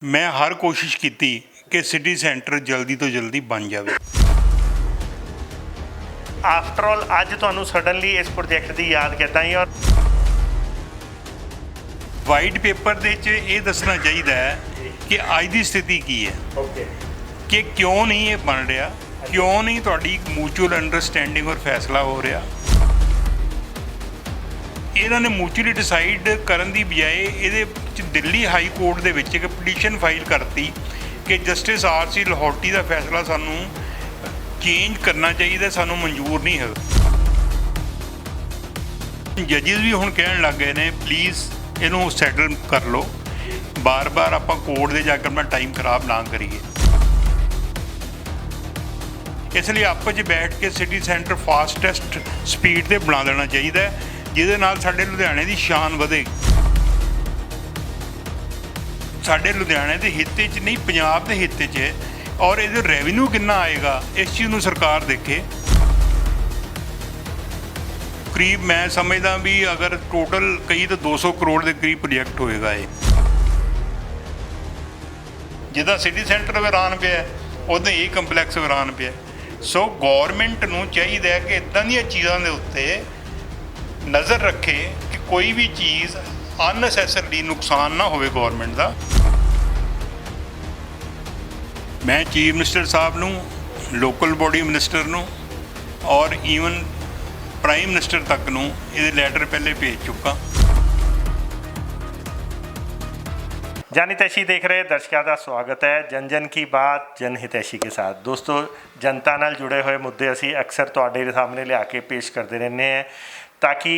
मैं हर कोशिश की कि सिटी सेंटर जल्दी तो जल्दी बन जाए। आफ्टर ऑल अज तुहानू सडनली इस प्रोजेक्ट की याद किद्दां आई? और वाइट पेपर दे च ये दसना चाहिए कि अज की स्थिति की है कि क्यों नहीं ये बन रहा, क्यों नहीं तुहाडी म्यूचुअल अंडरस्टैंडिंग और फैसला हो रहा। इन्होंने म्यूचुअली डिसाइड करने की बजाय ये दिल्ली हाई कोर्ट के एक पटीशन फाइल करती कि जस्टिस RC लाहौटी का फैसला सानू चेंज करना चाहिए, सानू मंजूर नहीं है। जजिज भी हुण कहण लग गए ने प्लीज़ इनू सैटल कर लो, बार बार आप कोर्ट दे जाकर अपना टाइम खराब ना करिए। इसलिए आपस में बैठ के सिटी सेंटर फास्टैसट स्पीड से बना देना चाहिए, जिहदे नाल साडे लुधियाने की शान वधेगी। साडे लुधियाने के हित च नहीं, पंजाब के हित च है। और ये रेवन्यू कितना आएगा इस चीज़ को सरकार देखे। करीब मैं समझदा भी अगर टोटल कई तो 200 करोड़ के करीब प्रोजेक्ट होएगा ये। जिदा सिटी सेंटर वीरान पे उदा ये कंपलैक्स वीरान पे। सो गौरमेंट नूं चाहिए कि इदां दी चीज़ों के उत्ते नज़र रखे कि कोई भी चीज़ अननैसेसरली नुकसान ना होवे गौरमेंट का। मैं चीफ मिनिस्टर साहब नूं, लोकल बॉडी मिनिस्टर नूं और ईवन प्राइम मिनिस्टर तक नूं ये लैटर पहले भेज चुका। जन हितैषी देख रहे दर्शकों का स्वागत है। जन जन की बात जन हितैषी के साथ। दोस्तों, जनता नाल जुड़े हुए मुद्दे असी अक्सर तुहाडे सामने लिया के पेश करते रहने हैं ताकि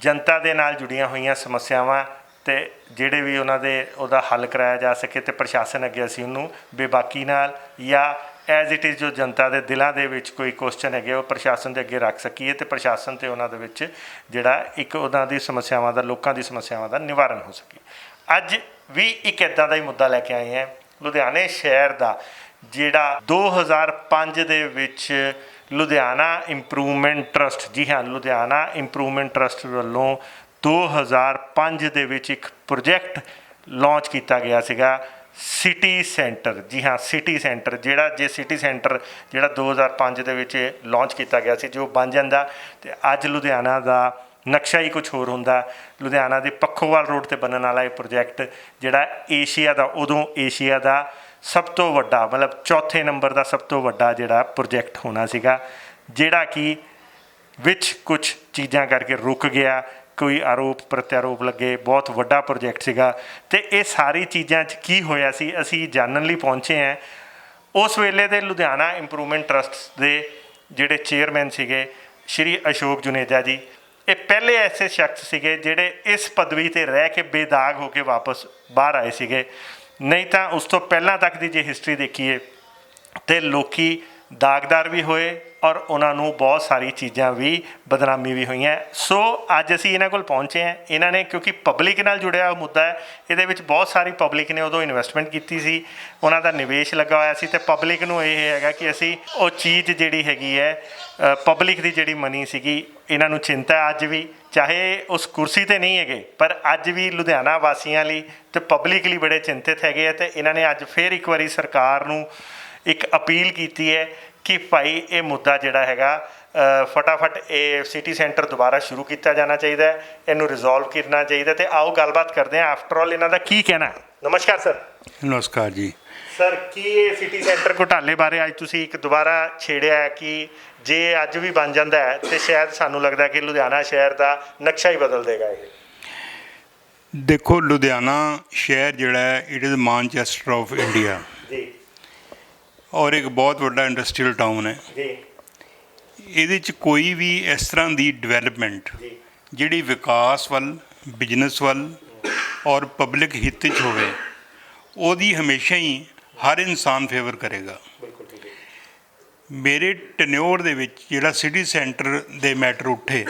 जनता दे नाल जुड़ियां हुई समस्यावां ते जिहड़े भी उन्हां दे उहदा हल कराया जा सके ते प्रशासन अगे असीं उहनूं बेबाकी नाल या एज इट इज़ जो जनता के दिलों के विच कोई क्वेश्चन है वो प्रशासन के अगे रख सकीए तो प्रशासन तो उन्होंने विच जिहड़ा एक उन्हां दी समस्यावां दा, लोकां दी समस्यावां दा निवारण हो सके। अज भी एक इदां दा ही मुद्दा लैके आए हैं। लुधियाने शहर का जिहड़ा 2005 दे विच लुधियाना इंप्रूवमेंट ट्रस्ट, जी हाँ, लुधियाना इंप्रूवमेंट ट्रस्ट वालों 2005 दे विच एक प्रोजेक्ट लॉन्च किया गया सीगा, सिटी सेंटर। जी हाँ, सिटी सेंटर जिहड़ा जे सिटी सेंटर जिहड़ा 2005 दे विच लॉन्च किया गया सी, जो बन जांदा ते अज लुधियाना का नक्शा ही कुछ होर हुंदा। लुधियाना के पखोवाल रोड ते बनने वाला ये प्रोजेक्ट जिहड़ा एशिया का, उदों एशिया का सब तो वड्डा, मतलब चौथे नंबर का सब तो वड्डा जिहड़ा प्रोजेक्ट होना सीगा, जिहड़ा कि विच कुछ चीज़ां करके रुक गया। कोई आरोप प्रत्यारोप लगे, बहुत वड्डा प्रोजेक्ट सीगा ते ये सारी चीज़ां च की होया सी असी जानन लई पहुँचे हैं। उस वेले दे लुधियाना इंप्रूवमेंट ट्रस्ट दे जिहड़े चेयरमैन सीगे श्री अशोक जुनेजा जी, ये पहले ऐसे शख्स सीगे जिहड़े इस पदवी ते रह के बेदाग होके वापस बाहर आए सीगे। नहीं तो उस तो पहलां तक की जे हिस्टरी देखीए तो लोकी दागदार भी होए और उन्होंने बहुत सारी चीज़ां भी बदनामी भी हुई हैं। सो अज असी इन्हां कोल पहुँचे हैं। इन्होंने क्योंकि पब्लिक नाल जुड़िया मुद्दा है, ये बहुत सारी पब्लिक ने उदों इन्वेस्टमेंट की सी, उन्हों का निवेश लगा होया सी ते पब्लिक नूं ये हैगा कि असी वो चीज़ जिहड़ी हैगी है पब्लिक की जिहड़ी मनी सीगी, इन्हां नूं चिंता है अज भी, चाहे उस कुर्सी ते नहीं है पर अज भी लुधियाना वासियों लई ते पब्लिक लई बड़े चिंतित है। तो इन्होंने अज फिर एक बारी सरकार नूं एक अपील की है कि भाई ये मुद्दा जिहड़ा हैगा फटाफट ये सिटी सेंटर दोबारा शुरू किया जाना चाहिए, इनू रिजोल्व करना चाहिए। तो आओ गलबात करते हैं आफ्टर ऑल इन्हों का की कहना है। नमस्कार सर। नमस्कार जी। सर, की ये सिटी सेंटर घोटाले बारे अज तुसीं एक दोबारा छेड़िया है कि जे अज भी बन जाता है तो शायद सानू लगता है कि लुधियाना शहर का नक्शा ही बदल देगा ये? देखो, लुधियाना शहर जिहड़ा है it is Manchester of India जी, और एक बहुत बड़ा इंडस्ट्रीयल टाउन है जी, ਇਹਦੇ 'ਚ ਕੋਈ ਵੀ ਇਸ ਤਰ੍ਹਾਂ ਦੀ ਡਿਵੈਲਪਮੈਂਟ ਜਿਹੜੀ ਵਿਕਾਸ ਵੱਲ, ਬਿਜ਼ਨਸ ਵੱਲ ਔਰ ਪਬਲਿਕ ਹਿੱਤ 'ਚ ਹੋਵੇ, ਉਹਦੀ ਹਮੇਸ਼ਾ ਹੀ ਹਰ ਇਨਸਾਨ ਫੇਵਰ ਕਰੇਗਾ। ਮੇਰੇ ਟੈਨਿਓਰ ਦੇ ਵਿੱਚ ਜਿਹੜਾ ਸਿਟੀ ਸੈਂਟਰ ਦੇ ਮੈਟਰ ਉੱਠੇ,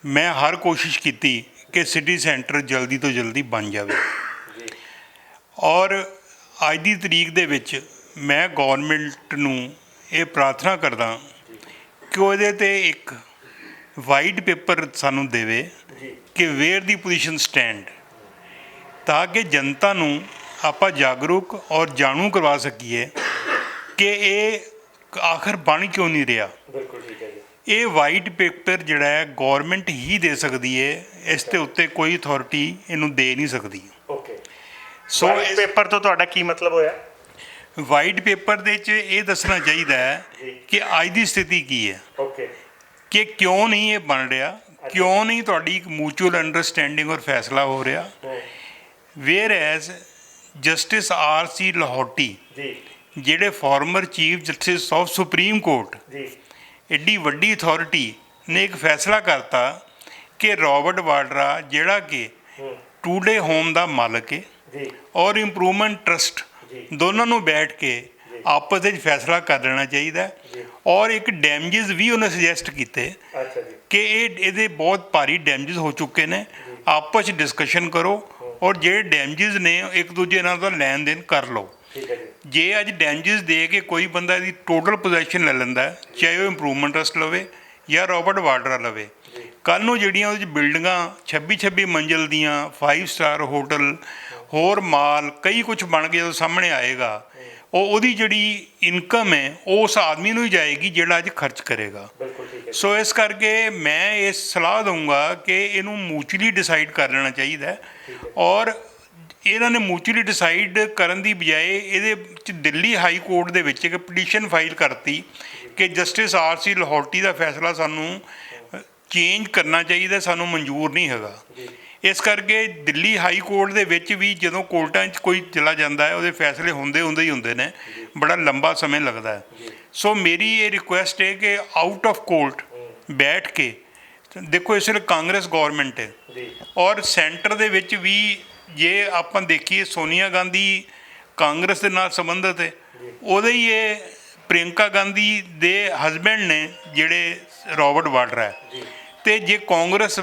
ਮੈਂ ਹਰ ਕੋਸ਼ਿਸ਼ ਕੀਤੀ ਕਿ ਸਿਟੀ ਸੈਂਟਰ ਜਲਦੀ ਤੋਂ ਜਲਦੀ ਬਣ ਜਾਵੇ। ਔਰ ਅੱਜ ਦੀ ਤਰੀਕ ਦੇ ਵਿੱਚ ਮੈਂ ਗੌਰਮੈਂਟ ਨੂੰ ਇਹ ਪ੍ਰਾਰਥਨਾ ਕਰਦਾ ਕਿ ਉਹਦੇ 'ਤੇ ਇੱਕ ਵਾਈਟ ਪੇਪਰ ਸਾਨੂੰ ਦੇਵੇ ਕਿ ਵੇਅਰ ਦੀ ਪੋਜੀਸ਼ਨ ਸਟੈਂਡ, ਤਾਂ ਕਿ ਜਨਤਾ ਨੂੰ ਆਪਾਂ ਜਾਗਰੂਕ ਔਰ ਜਾਣੂ ਕਰਵਾ ਸਕੀਏ ਕਿ ਇਹ ਆਖਰ ਬਣ ਕਿਉਂ ਨਹੀਂ ਰਿਹਾ। ਬਿਲਕੁਲ ਠੀਕ ਹੈ ਜੀ। ਇਹ ਵਾਈਟ ਪੇਪਰ ਜਿਹੜਾ ਹੈ ਗੌਰਮੈਂਟ ਹੀ ਦੇ ਸਕਦੀ ਹੈ, ਇਸ ਦੇ ਉੱਤੇ ਕੋਈ ਅਥਾਰਟੀ ਇਹਨੂੰ ਦੇ ਨਹੀਂ ਸਕਦੀ। ਓਕੇ, ਸੋ ਵਾਈਟ ਪੇਪਰ ਤੋਂ ਤੁਹਾਡਾ ਕੀ ਮਤਲਬ ਹੋਇਆ? ਵਾਈਟ ਪੇਪਰ ਦੇ 'ਚ ਇਹ ਦੱਸਣਾ ਚਾਹੀਦਾ ਹੈ ਕਿ ਅੱਜ ਦੀ ਸਥਿਤੀ ਕੀ ਹੈ, ਓਕੇ, ਕਿ ਕਿਉਂ ਨਹੀਂ ਇਹ ਬਣ ਰਿਹਾ, ਕਿਉਂ ਨਹੀਂ ਤੁਹਾਡੀ ਇੱਕ ਮਿਊਚੁਅਲ ਅੰਡਰਸਟੈਂਡਿੰਗ ਔਰ ਫੈਸਲਾ ਹੋ ਰਿਹਾ। Wear as justice R.C. ਲਾਹੌਟੀ ਜੀ ਜਿਹੜੇ farmer chief justice of supreme court, ਜੀ ਐਡੀ ਵੱਡੀ ਅਥਾਰਟੀ ਨੇ ਇੱਕ ਫੈਸਲਾ ਕਰਤਾ ਕਿ ਰੋਬਰਟ ਵਾਡਰਾ ਜਿਹੜਾ ਕਿ ਟੂਡੇ ਹੋਮ ਦਾ ਮਾਲਕ ਹੈ ਜੀ ਔਰ ਇੰਪਰੂਵਮੈਂਟ ਟਰਸਟ ਦੋਨਾਂ ਨੂੰ ਬੈਠ ਕੇ ਆਪਸ ਵਿੱਚ ਫੈਸਲਾ ਕਰ ਲੈਣਾ ਚਾਹੀਦਾ ਔਰ ਇੱਕ ਡੈਮੇਜਸ ਵੀ ਉਹਨੇ ਸੁਜੈਸਟ ਕੀਤੇ ਅੱਛਾ ਜੀ ਕਿ ਇਹਦੇ ਬਹੁਤ ਭਾਰੀ ਡੈਮੇਜਸ ਹੋ ਚੁੱਕੇ ਨੇ, ਆਪਸ 'ਚ ਡਿਸਕਸ਼ਨ ਕਰੋ ਔਰ ਜਿਹੜੇ ਡੈਮੇਜਸ ਨੇ ਇੱਕ ਦੂਜੇ ਨਾਲ ਦਾ ਲੈਣ ਦੇਣ ਕਰ ਲਓ। ਠੀਕ ਹੈ ਜੀ। ਜੇ ਅੱਜ ਡੈਮੇਜਸ ਦੇ ਕੇ ਕੋਈ ਬੰਦਾ ਇਹਦੀ ਟੋਟਲ ਪੋਜੈਸ਼ਨ ਲੈ ਲੈਂਦਾ, ਚਾਹੇ ਉਹ ਇੰਪਰੂਵਮੈਂਟ ਟਰਸਟ ਲਵੇ ਜਾਂ ਰੋਬਰਟ ਵਾਡਰਾ ਲਵੇ, ਕੱਲ੍ਹ ਨੂੰ ਜਿਹੜੀਆਂ ਉਹਦੇ 'ਚ ਬਿਲਡਿੰਗਾਂ 26 ਮੰਜ਼ਿਲ ਦੀਆਂ 5 ਸਟਾਰ ਹੋਟਲ ਹੋਰ ਮਾਲ ਕਈ ਕੁਝ ਬਣ ਕੇ ਜਦੋਂ ਸਾਹਮਣੇ ਆਏਗਾ, ਉਹਦੀ ਜਿਹੜੀ ਇਨਕਮ ਹੈ ਉਹ ਉਸ ਆਦਮੀ ਨੂੰ ਹੀ ਜਾਏਗੀ ਜਿਹੜਾ ਅੱਜ ਖਰਚ ਕਰੇਗਾ। ਸੋ ਇਸ ਕਰਕੇ ਮੈਂ ਇਹ ਸਲਾਹ ਦਊਂਗਾ ਕਿ ਇਹਨੂੰ ਮਿਊਚੁਅਲੀ ਡਿਸਾਈਡ ਕਰ ਲੈਣਾ ਚਾਹੀਦਾ ਔਰ ਇਹਨਾਂ ਨੇ ਮਿਊਚੁਅਲੀ ਡਿਸਾਈਡ ਕਰਨ ਦੀ ਬਜਾਏ ਇਹਦੇ 'ਚ ਦਿੱਲੀ ਹਾਈ ਕੋਰਟ ਦੇ ਵਿੱਚ ਇੱਕ ਪਟੀਸ਼ਨ ਫਾਈਲ ਕਰਤੀ ਕਿ ਜਸਟਿਸ R.C. ਲਾਹੌਟੀ ਦਾ ਫੈਸਲਾ ਸਾਨੂੰ ਚੇਂਜ ਕਰਨਾ ਚਾਹੀਦਾ, ਸਾਨੂੰ ਮਨਜ਼ੂਰ ਨਹੀਂ ਹੈਗਾ। ਇਸ ਕਰਕੇ ਦਿੱਲੀ ਹਾਈ ਕੋਰਟ ਦੇ ਵਿੱਚ ਵੀ ਜਦੋਂ ਕੋਰਟਾਂ 'ਚ ਕੋਈ ਚਲਾ ਜਾਂਦਾ ਹੈ ਉਹਦੇ ਫੈਸਲੇ ਹੁੰਦੇ ਹੀ ਹੁੰਦੇ ਨੇ, ਬੜਾ ਲੰਬਾ ਸਮੇਂ ਲੱਗਦਾ ਹੈ। ਸੋ ਮੇਰੀ ਇਹ ਰਿਕੁਐਸਟ ਹੈ ਕਿ ਆਊਟ ਆਫ ਕੋਰਟ ਬੈਠ ਕੇ ਦੇਖੋ, ਇਸ ਵੇਲੇ ਕਾਂਗਰਸ ਗੌਰਮੈਂਟ ਹੈ ਔਰ ਸੈਂਟਰ ਦੇ ਵਿੱਚ ਵੀ ਜੇ ਆਪਾਂ ਦੇਖੀਏ ਸੋਨੀਆ ਗਾਂਧੀ ਕਾਂਗਰਸ ਦੇ ਨਾਲ ਸੰਬੰਧਿਤ ਹੈ, ਉਹਦੇ ਹੀ ਇਹ ਪ੍ਰਿਯੰਕਾ ਗਾਂਧੀ ਦੇ ਹਸਬੈਂਡ ਨੇ ਜਿਹੜੇ ਰੋਬਰਟ ਵਾਡਰਾ ਹੈ। ਅਤੇ ਜੇ ਕਾਂਗਰਸ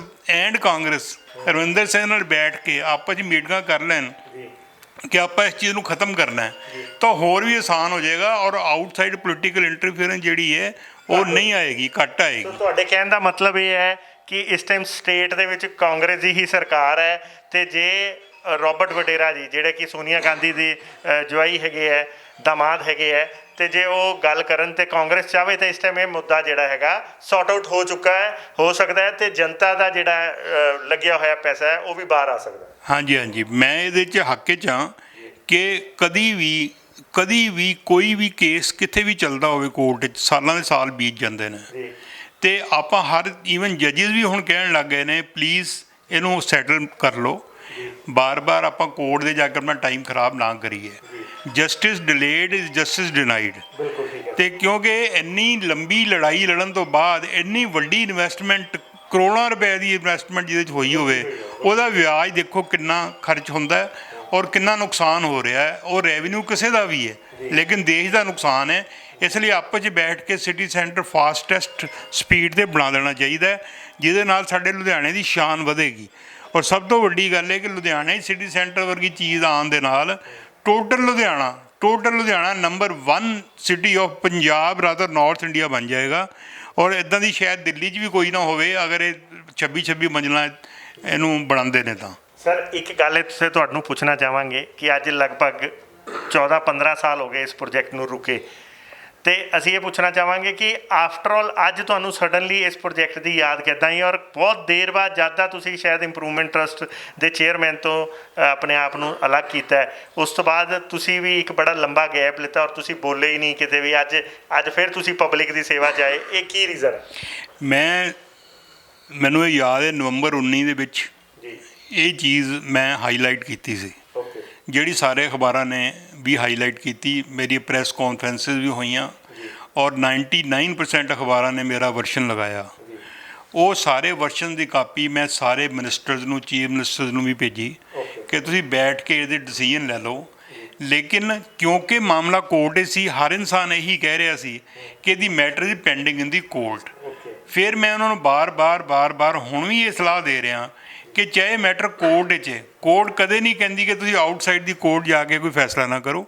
ਰਵਿੰਦਰ ਸਿੰਘ ਨਾਲ ਬੈਠ ਕੇ ਆਪਸ 'ਚ ਮੀਟਿੰਗਾਂ ਕਰ ਲੈਣ ਕਿ ਆਪਾਂ ਇਸ ਚੀਜ਼ ਨੂੰ ਖਤਮ ਕਰਨਾ ਹੈ ਤਾਂ ਹੋਰ ਵੀ ਆਸਾਨ ਹੋ ਜਾਏਗਾ ਔਰ ਆਊਟਸਾਈਡ ਪੋਲੀਟੀਕਲ ਇੰਟਰਫੀਅਰੈਂਸ ਜਿਹੜੀ ਹੈ ਉਹ ਨਹੀਂ ਆਏਗੀ, ਘੱਟ ਆਏਗੀ। ਤੁਹਾਡੇ ਕਹਿਣ ਦਾ ਮਤਲਬ ਇਹ ਹੈ ਕਿ ਇਸ ਟਾਈਮ ਸਟੇਟ ਦੇ ਵਿੱਚ ਕਾਂਗਰਸ ਦੀ ਹੀ ਸਰਕਾਰ ਹੈ ਅਤੇ ਜੇ ਰੋਬਰਟ ਵਡੇਰਾ ਜੀ ਜਿਹੜੇ ਕਿ ਸੋਨੀਆ ਗਾਂਧੀ ਦੀ ਜਵਾਈ ਹੈਗੇ ਹੈ, ਦਾਮਾਦ ਹੈਗੇ ਹੈ, ਅਤੇ ਜੇ ਉਹ ਗੱਲ ਕਰਨ ਤੇ ਕਾਂਗਰਸ ਚਾਹਵੇ ਤਾਂ ਇਸ ਟਾਈਮ ਇਹ ਮੁੱਦਾ ਜਿਹੜਾ ਹੈਗਾ ਸੌਟ ਆਊਟ ਹੋ ਚੁੱਕਾ ਹੈ, ਹੋ ਸਕਦਾ ਹੈ, ਅਤੇ ਜਨਤਾ ਦਾ ਜਿਹੜਾ ਲੱਗਿਆ ਹੋਇਆ ਪੈਸਾ ਹੈ ਉਹ ਵੀ ਬਾਹਰ ਆ ਸਕਦਾ। ਹਾਂਜੀ, ਮੈਂ ਇਹਦੇ 'ਚ ਹੱਕ 'ਚ ਹਾਂ ਕਿ ਕਦੀ ਵੀ ਕੋਈ ਵੀ ਕੇਸ ਕਿੱਥੇ ਵੀ ਚੱਲਦਾ ਹੋਵੇ ਕੋਰਟ 'ਚ, ਸਾਲਾਂ ਦੇ ਸਾਲ ਬੀਤ ਜਾਂਦੇ ਨੇ ਅਤੇ ਆਪਾਂ ਈਵਨ ਜੱਜਿਸ ਵੀ ਹੁਣ ਕਹਿਣ ਲੱਗ ਗਏ ਨੇ ਪਲੀਜ਼ ਇਹਨੂੰ ਸੈਟਲ ਕਰ ਲਓ, ਬਾਰ-ਬਾਰ ਆਪਾਂ ਕੋਰਟ ਦੇ ਜਾ ਕੇ ਆਪਣਾ ਟਾਈਮ ਖਰਾਬ ਨਾ ਕਰੀਏ। Justice delayed is justice denied. ਅਤੇ ਕਿਉਂਕਿ ਇੰਨੀ ਲੰਬੀ ਲੜਾਈ ਲੜਨ ਤੋਂ ਬਾਅਦ ਇੰਨੀ ਵੱਡੀ ਇਨਵੈਸਟਮੈਂਟ, ਕਰੋੜਾਂ ਰੁਪਏ ਦੀ ਇਨਵੈਸਟਮੈਂਟ ਜਿਹਦੇ 'ਚ ਹੋਈ ਹੋਵੇ, ਉਹਦਾ ਵਿਆਜ ਦੇਖੋ ਕਿੰਨਾ ਖਰਚ ਹੁੰਦਾ ਔਰ ਕਿੰਨਾ ਨੁਕਸਾਨ ਹੋ ਰਿਹਾ ਹੈ। ਉਹ ਰੈਵਨਿਊ ਕਿਸੇ ਦਾ ਵੀ ਹੈ ਲੇਕਿਨ ਦੇਸ਼ ਦਾ ਨੁਕਸਾਨ ਹੈ। ਇਸ ਲਈ ਆਪਸ 'ਚ ਬੈਠ ਕੇ ਸਿਟੀ ਸੈਂਟਰ ਫਾਸਟੈਸਟ ਸਪੀਡ 'ਤੇ ਬਣਾ ਦੇਣਾ ਚਾਹੀਦਾ, ਜਿਹਦੇ ਨਾਲ ਸਾਡੇ ਲੁਧਿਆਣੇ ਦੀ ਸ਼ਾਨ ਵਧੇਗੀ। ਔਰ ਸਭ ਤੋਂ ਵੱਡੀ ਗੱਲ ਹੈ ਕਿ ਲੁਧਿਆਣੇ ਸਿਟੀ ਸੈਂਟਰ ਵਰਗੀ ਚੀਜ਼ ਆਉਣ ਦੇ ਨਾਲ total Ludhiana number 1 city of Punjab rather north India ਬਣ ਜਾਏਗਾ। ਔਰ ਇੱਦਾਂ ਦੀ ਸ਼ਾਇਦ ਦਿੱਲੀ 'ਚ ਵੀ ਕੋਈ ਨਾ ਹੋਵੇ ਅਗਰ ਇਹ 26 ਮੰਜ਼ਿਲਾਂ ਇਹਨੂੰ ਬਣਾਉਂਦੇ ਨੇ ਤਾਂ। ਸਰ ਇੱਕ ਗੱਲ ਇੱਥੇ ਤੁਹਾਨੂੰ ਪੁੱਛਣਾ ਚਾਹਾਂਗੇ ਕਿ ਅੱਜ ਲਗਭਗ 14-15 ਸਾਲ ਹੋ ਗਏ ਇਸ ਪ੍ਰੋਜੈਕਟ ਨੂੰ ਰੁਕੇ, ਅਤੇ ਅਸੀਂ ਇਹ ਪੁੱਛਣਾ ਚਾਹਾਂਗੇ ਕਿ ਆਫਟਰ ਆਲ ਅੱਜ ਤੁਹਾਨੂੰ ਸਡਨਲੀ ਇਸ ਪ੍ਰੋਜੈਕਟ ਦੀ ਯਾਦ ਕਿੱਦਾਂ ਆਈ ਔਰ ਬਹੁਤ ਦੇਰ ਬਾਅਦ ਜਦ ਦਾ ਤੁਸੀਂ ਸ਼ਾਇਦ ਇੰਪਰੂਵਮੈਂਟ ਟਰਸਟ ਦੇ ਚੇਅਰਮੈਨ ਤੋਂ ਆਪਣੇ ਆਪ ਨੂੰ ਅਲੱਗ ਕੀਤਾ, ਉਸ ਤੋਂ ਬਾਅਦ ਤੁਸੀਂ ਵੀ ਇੱਕ ਬੜਾ ਲੰਬਾ ਗੈਪ ਲਿੱਤਾ ਔਰ ਤੁਸੀਂ ਬੋਲੇ ਹੀ ਨਹੀਂ ਕਿਤੇ ਵੀ, ਅੱਜ ਫਿਰ ਤੁਸੀਂ ਪਬਲਿਕ ਦੀ ਸੇਵਾ 'ਚ ਆਏ, ਇਹ ਕੀ ਰੀਜ਼ਨ ਹੈ? ਮੈਨੂੰ ਇਹ ਯਾਦ ਹੈ ਨਵੰਬਰ 19 ਦੇ ਵਿੱਚ ਇਹ ਚੀਜ਼ ਮੈਂ ਹਾਈਲਾਈਟ ਕੀਤੀ ਸੀ, ਜਿਹੜੀ ਸਾਰੇ ਅਖਬਾਰਾਂ ਨੇ ਵੀ ਹਾਈਲਾਈਟ ਕੀਤੀ, ਮੇਰੀ ਪ੍ਰੈਸ ਕਾਨਫਰੰਸਿਸ ਵੀ ਹੋਈਆਂ ਔਰ 99% ਅਖਬਾਰਾਂ ਨੇ ਮੇਰਾ ਵਰਸ਼ਨ ਲਗਾਇਆ। ਉਹ ਸਾਰੇ ਵਰਸ਼ਨ ਦੀ ਕਾਪੀ ਮੈਂ ਸਾਰੇ ਮਿਨਿਸਟਰਸ ਨੂੰ, ਚੀਫ ਮਿਨਿਸਟਰਸ ਨੂੰ ਵੀ ਭੇਜੀ ਕਿ ਤੁਸੀਂ ਬੈਠ ਕੇ ਇਹਦੇ ਡਿਸੀਜਨ ਲੈ ਲਓ। ਲੇਕਿਨ ਕਿਉਂਕਿ ਮਾਮਲਾ ਕੋਰਟ 'ਚ ਸੀ, ਹਰ ਇਨਸਾਨ ਇਹੀ ਕਹਿ ਰਿਹਾ ਸੀ ਕਿ ਇਹਦੀ matter is pending in the court. ਫਿਰ ਮੈਂ ਉਹਨਾਂ ਨੂੰ ਬਾਰ-ਬਾਰ ਹੁਣ ਵੀ ਇਹ ਸਲਾਹ ਦੇ ਰਿਹਾ ਕਿ ਚਾਹੇ ਮੈਟਰ ਕੋਰਟ 'ਚ, ਕੋਰਟ ਕਦੇ ਨਹੀਂ ਕਹਿੰਦੀ ਕਿ ਤੁਸੀਂ ਆਊਟਸਾਈਡ ਦੀ ਕੋਰਟ ਜਾ ਕੇ ਕੋਈ ਫੈਸਲਾ ਨਾ ਕਰੋ।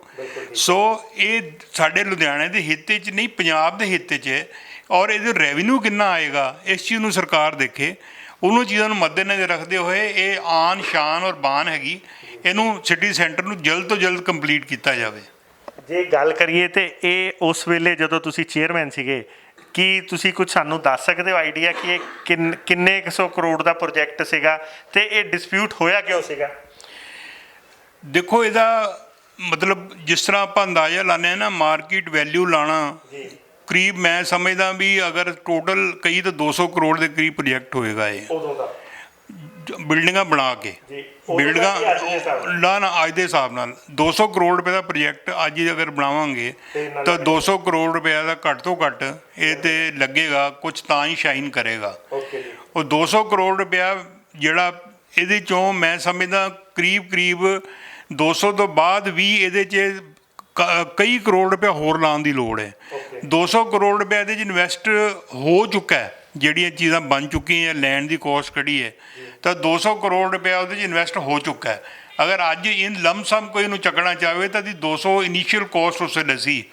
ਸੋ ਇਹ ਸਾਡੇ ਲੁਧਿਆਣੇ ਦੇ ਹਿੱਤ 'ਚ ਨਹੀਂ, ਪੰਜਾਬ ਦੇ ਹਿੱਤ 'ਚ ਹੈ ਔਰ ਇਹਦੇ ਰੈਵਨਿਊ ਕਿੰਨਾ ਆਏਗਾ ਇਸ ਚੀਜ਼ ਨੂੰ ਸਰਕਾਰ ਦੇਖੇ। ਉਹਨੂੰ ਚੀਜ਼ਾਂ ਨੂੰ ਮੱਦੇਨਜ਼ਰ ਰੱਖਦੇ ਹੋਏ ਇਹ ਆਨ ਸ਼ਾਨ ਔਰ ਬਾਨ ਹੈਗੀ ਇਹਨੂੰ ਸਿਟੀ ਸੈਂਟਰ ਨੂੰ ਜਲਦ ਤੋਂ ਜਲਦ ਕੰਪਲੀਟ ਕੀਤਾ ਜਾਵੇ। ਜੇ ਗੱਲ ਕਰੀਏ ਤੇ ਇਹ ਉਸ ਵੇਲੇ ਜਦੋਂ ਤੁਸੀਂ ਚੇਅਰਮੈਨ ਸੀਗੇ, ਕੀ ਤੁਸੀਂ ਕੁਝ ਸਾਨੂੰ ਦੱਸ ਸਕਦੇ ਹੋ ਆਈਡੀਆ ਕਿ ਇਹ ਕਿੰਨੇ ਕੁ ਸੌ ਕਰੋੜ ਦਾ ਪ੍ਰੋਜੈਕਟ ਸੀਗਾ ਤੇ ਇਹ ਡਿਸਪਿਊਟ ਹੋਇਆ ਕਿਉਂ ਸੀਗਾ? ਦੇਖੋ, ਇਹਦਾ ਮਤਲਬ ਜਿਸ ਤਰ੍ਹਾਂ ਆਪਾਂ ਅੰਦਾਜ਼ਾ ਲਾਉਂਦੇ ਹਾਂ ਨਾ, ਮਾਰਕੀਟ ਵੈਲਿਊ ਲਾਣਾ ਕਰੀਬ ਮੈਂ ਸਮਝਦਾ ਵੀ ਅਗਰ ਟੋਟਲ ਕਈ ਤਾਂ 200 ਕਰੋੜ ਦੇ ਕਰੀਬ ਪ੍ਰੋਜੈਕਟ ਹੋਏਗਾ ਇਹ ਉਦੋਂ ਦਾ ਬਿਲਡਿੰਗਾਂ ਬਣਾ ਕੇ। ਬਿਲਡਿੰਗਾਂ ਨਾ ਅੱਜ ਦੇ ਹਿਸਾਬ ਨਾਲ 200 ਕਰੋੜ ਰੁਪਏ ਦਾ ਪ੍ਰੋਜੈਕਟ ਅੱਜ ਅਗਰ ਬਣਾਵਾਂਗੇ ਤਾਂ 200 ਕਰੋੜ ਰੁਪਏ ਦਾ ਘੱਟ ਤੋਂ ਘੱਟ ਇਹ ਤੇ ਲੱਗੇਗਾ, ਕੁਝ ਤਾਂ ਹੀ ਸ਼ਾਈਨ ਕਰੇਗਾ। ਉਹ 200 ਕਰੋੜ ਰੁਪਇਆ ਜਿਹੜਾ ਇਹਦੇ ਚੋਂ ਮੈਂ ਸਮਝਦਾ ਕਰੀਬ 200 ਤੋਂ ਬਾਅਦ ਵੀ ਇਹਦੇ 'ਚ ਕਈ ਕਰੋੜ ਰੁਪਇਆ ਹੋਰ ਲਾਉਣ ਦੀ ਲੋੜ ਹੈ। 200 ਕਰੋੜ ਰੁਪਏ ਇਹਦੇ 'ਚ ਇਨਵੈਸਟ ਹੋ ਚੁੱਕਾ ਹੈ, ਜਿਹੜੀਆਂ ਚੀਜ਼ਾਂ ਬਣ ਚੁੱਕੀਆਂ, ਲੈਂਡ ਦੀ ਕੋਸਟ ਕਿਹੜੀ ਹੈ, ਤਾਂ 200 ਕਰੋੜ ਰੁਪਇਆ ਉਹਦੇ 'ਚ ਇਨਵੈਸਟ ਹੋ ਚੁੱਕਾ ਹੈ। ਅਗਰ ਅੱਜ ਇਨ ਲਮਸਮ ਕੋਈ ਇਹਨੂੰ ਚੱਕਣਾ ਚਾਹਵੇ ਤਾਂ ਦੀ 200 ਇਨੀਸ਼ੀਅਲ ਕੋਸਟ ਉਸ ਵੇਲੇ ਸੀ,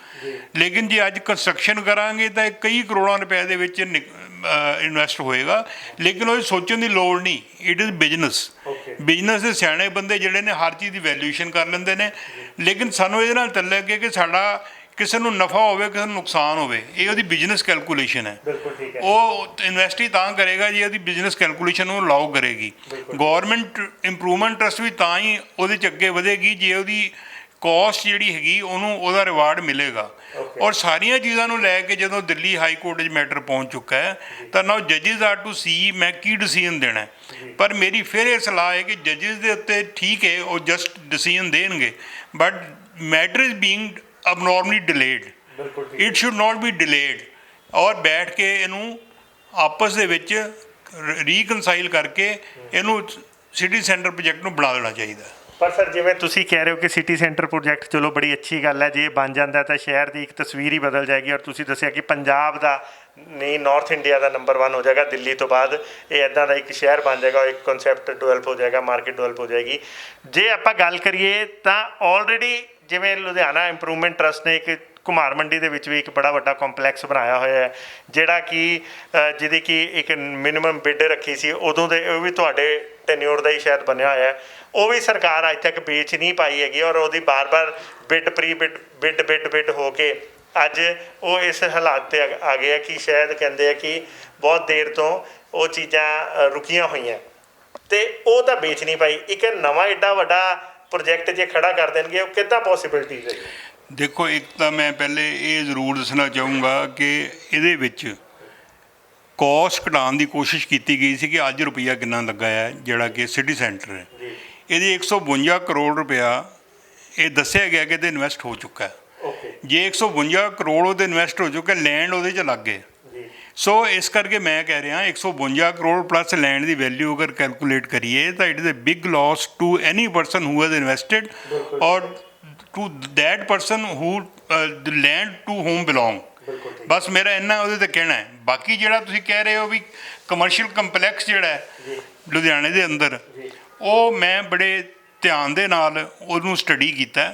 ਲੇਕਿਨ ਜੇ ਅੱਜ ਕੰਸਟਰਕਸ਼ਨ ਕਰਾਂਗੇ ਤਾਂ ਇਹ ਕਈ ਕਰੋੜਾਂ ਰੁਪਏ ਦੇ ਵਿੱਚ ਇਨਵੈਸਟ ਹੋਏਗਾ। ਲੇਕਿਨ ਉਹ ਸੋਚਣ ਦੀ ਲੋੜ ਨਹੀਂ, ਇਟ ਇਜ਼ ਬਿਜ਼ਨਸ। ਬਿਜ਼ਨਸ ਦੇ ਸਿਆਣੇ ਬੰਦੇ ਜਿਹੜੇ ਨੇ ਹਰ ਚੀਜ਼ ਦੀ ਵੈਲਿਊਏਸ਼ਨ ਕਰ ਲੈਂਦੇ ਨੇ, ਲੇਕਿਨ ਸਾਨੂੰ ਇਹਦੇ ਨਾਲ ਚੱਲਿਆ ਕਿ ਸਾਡਾ ਕਿਸੇ ਨੂੰ ਨਫਾ ਹੋਵੇ, ਕਿਸੇ ਨੂੰ ਨੁਕਸਾਨ ਹੋਵੇ, ਇਹ ਉਹਦੀ ਬਿਜ਼ਨਸ ਕੈਲਕੂਲੇਸ਼ਨ ਹੈ। ਉਹ ਇਨਵੈਸਟ ਹੀ ਤਾਂ ਕਰੇਗਾ ਜੇ ਉਹਦੀ ਬਿਜ਼ਨਸ ਕੈਲਕੂਲੇਸ਼ਨ ਨੂੰ ਅਲਾਓ ਕਰੇਗੀ। ਗੌਰਮੈਂਟ ਇੰਪਰੂਵਮੈਂਟ ਟਰਸਟ ਵੀ ਤਾਂ ਹੀ ਉਹਦੇ 'ਚ ਅੱਗੇ ਵਧੇਗੀ ਜੇ ਉਹਦੀ ਕੋਸਟ ਜਿਹੜੀ ਹੈਗੀ ਉਹਨੂੰ ਉਹਦਾ ਰਿਵਾਰਡ ਮਿਲੇਗਾ। ਔਰ ਸਾਰੀਆਂ ਚੀਜ਼ਾਂ ਨੂੰ ਲੈ ਕੇ ਜਦੋਂ ਦਿੱਲੀ ਹਾਈ ਕੋਰਟ 'ਚ ਮੈਟਰ ਪਹੁੰਚ ਚੁੱਕਾ ਹੈ ਤਾਂ ਨਾਓ ਜੱਜਿਸ ਆਰ ਟੂ ਸੀ ਮੈਂ ਕੀ ਡਿਸੀਜਨ ਦੇਣਾ। ਪਰ ਮੇਰੀ ਫਿਰ ਇਹ ਸਲਾਹ ਹੈ ਕਿ ਜੱਜਿਸ ਦੇ ਉੱਤੇ ਠੀਕ ਹੈ ਉਹ ਜਸਟ ਡਿਸੀਜਨ ਦੇਣਗੇ, but matter is being abnormally delayed. It should not be delayed. ਔਰ ਬੈਠ ਕੇ ਇਹਨੂੰ ਆਪਸ ਦੇ ਵਿੱਚ ਰੀਕਨਸਾਈਲ ਕਰਕੇ ਇਹਨੂੰ ਸਿਟੀ ਸੈਂਟਰ ਪ੍ਰੋਜੈਕਟ ਨੂੰ ਬਣਾ ਦੇਣਾ ਚਾਹੀਦਾ। ਪਰ ਸਰ ਜਿਵੇਂ ਤੁਸੀਂ ਕਹਿ ਰਹੇ ਹੋ ਕਿ ਸਿਟੀ ਸੈਂਟਰ ਪ੍ਰੋਜੈਕਟ ਚਲੋ ਬੜੀ ਅੱਛੀ ਗੱਲ ਹੈ, ਜੇ ਬਣ ਜਾਂਦਾ ਤਾਂ ਸ਼ਹਿਰ ਦੀ ਇੱਕ ਤਸਵੀਰ ਹੀ ਬਦਲ ਜਾਏਗੀ। ਔਰ ਤੁਸੀਂ ਦੱਸਿਆ ਕਿ ਪੰਜਾਬ ਦਾ ਨਹੀਂ ਨਾਰਥ ਇੰਡੀਆ ਦਾ ਨੰਬਰ 1 ਹੋ ਜਾਏਗਾ ਦਿੱਲੀ ਤੋਂ ਬਾਅਦ। ਇਹ ਇੱਦਾਂ ਦਾ ਇੱਕ ਸ਼ਹਿਰ ਬਣ ਜਾਏਗਾ, ਇੱਕ ਕਨਸੈਪਟ ਡਿਵੈਲਪ ਹੋ ਜਾਏਗਾ, ਮਾਰਕੀਟ ਡਿਵੈਲਪ ਹੋ ਜਾਏਗੀ। ਜੇ ਆਪਾਂ ਗੱਲ ਕਰੀਏ ਤਾਂ ਆਲਰੇਡੀ ਜਿਵੇਂ ਲੁਧਿਆਣਾ ਇੰਪਰੂਵਮੈਂਟ ਟਰਸਟ ਨੇ ਇੱਕ ਘੁਮਾਰ ਮੰਡੀ ਦੇ ਵਿੱਚ ਵੀ ਇੱਕ ਬੜਾ ਵੱਡਾ ਕੰਪਲੈਕਸ ਬਣਾਇਆ ਹੋਇਆ ਹੈ, ਜਿਹੜਾ ਕਿ ਜਿਹਦੀ ਕਿ ਇੱਕ ਮਿਨੀਮਮ ਬਿੱਡ ਰੱਖੀ ਸੀ ਉਦੋਂ ਦੇ, ਉਹ ਵੀ ਤੁਹਾਡੇ ਟੈਨਿਓਰ ਦਾ ਹੀ ਸ਼ਾਇਦ ਬਣਿਆ ਹੋਇਆ। ਉਹ ਵੀ ਸਰਕਾਰ ਅੱਜ ਤੱਕ ਵੇਚ ਨਹੀਂ ਪਾਈ ਹੈਗੀ ਔਰ ਉਹਦੀ ਬਾਰ-ਬਾਰ ਬਿੱਡ ਪ੍ਰੀ ਬਿੱਡ ਹੋ ਕੇ ਅੱਜ ਉਹ ਇਸ ਹਾਲਾਤ 'ਤੇ ਆ ਗਏ ਆ ਕਿ ਸ਼ਾਇਦ ਕਹਿੰਦੇ ਆ ਕਿ ਬਹੁਤ ਦੇਰ ਤੋਂ ਉਹ ਚੀਜ਼ਾਂ ਰੁਕੀਆਂ ਹੋਈਆਂ ਅਤੇ ਉਹ ਤਾਂ ਵੇਚ ਨਹੀਂ ਪਾਈ। ਇੱਕ ਨਵਾਂ ਐਡਾ ਵੱਡਾ ਪ੍ਰੋਜੈਕਟ ਜੇ ਖੜਾ ਕਰ ਦੇਣਗੇ ਉਹ ਕਿੱਦਾਂ ਪੋਸੀਬਿਲਿਟੀਜ਼ ਹੈ? ਦੇਖੋ, ਇੱਕ ਤਾਂ ਮੈਂ ਪਹਿਲੇ ਇਹ ਜ਼ਰੂਰ ਦੱਸਣਾ ਚਾਹੂੰਗਾ ਕਿ ਇਹਦੇ ਵਿੱਚ ਕੋਸਟ ਘਟਾਉਣ ਦੀ ਕੋਸ਼ਿਸ਼ ਕੀਤੀ ਗਈ ਸੀ ਕਿ ਅੱਜ ਰੁਪਈਆ ਕਿੰਨਾ ਲੱਗਾ ਹੈ ਜਿਹੜਾ ਕਿ ਸਿਟੀ ਸੈਂਟਰ ਹੈ, ਇਹਦੇ 152 ਕਰੋੜ ਰੁਪਇਆ ਇਹ ਦੱਸਿਆ ਗਿਆ ਕਿ ਇਹਦੇ ਇਨਵੈਸਟ ਹੋ ਚੁੱਕਾ ਹੈ। ਜੇ 152 ਕਰੋੜ ਉਹਦੇ ਇਨਵੈਸਟ ਹੋ ਚੁੱਕਾ, ਲੈਂਡ ਉਹਦੇ 'ਚ ਲੱਗ ਗਏ। ਸੋ ਇਸ ਕਰਕੇ ਮੈਂ ਕਹਿ ਰਿਹਾ 152 ਕਰੋੜ ਪਲੱਸ ਲੈਂਡ ਦੀ ਵੈਲਿਊ ਅਗਰ ਕੈਲਕੂਲੇਟ ਕਰੀਏ ਤਾਂ it is a big loss to any person who has invested or to that person who the land to home belong. ਬਸ ਮੇਰਾ ਇੰਨਾ ਉਹਦੇ 'ਤੇ ਕਹਿਣਾ ਹੈ। ਬਾਕੀ ਜਿਹੜਾ ਤੁਸੀਂ ਕਹਿ ਰਹੇ ਹੋ ਵੀ ਕਮਰਸ਼ੀਅਲ ਕੰਪਲੈਕਸ ਜਿਹੜਾ ਹੈ ਲੁਧਿਆਣੇ ਦੇ ਅੰਦਰ, ਉਹ ਮੈਂ ਬੜੇ ਧਿਆਨ ਦੇ ਨਾਲ ਉਹਨੂੰ ਸਟੱਡੀ ਕੀਤਾ।